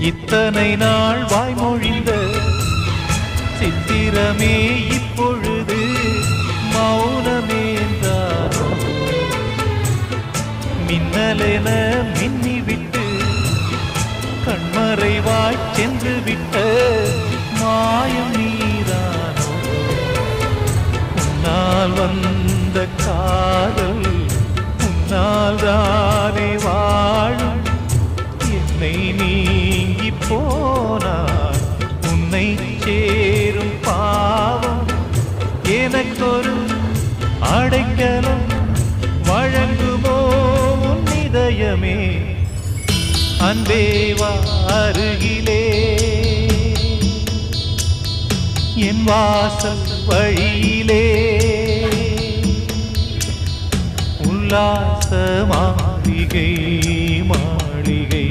இத்தனை நாள் வாய்மொழிந்த சித்திரமே இப்பொழுது மௌனமேந்தாரோ மின்னலென மின்னிவிட்டு கண்மறைவாய் சென்று விட்ட மாயம் நீதானோ உன்னால் வந்த காதல் உன்னால் தானே வாழும் என்னை நீங்கி போனார் உன்னை சேரும் பாவம் எனக்கொரு அடைக்கலம் வழங்குமோ உன் இதயமே அன்பேவா அருகிலே என் வாசல் வழியிலே உல்லாச மாளிகை மாளிகை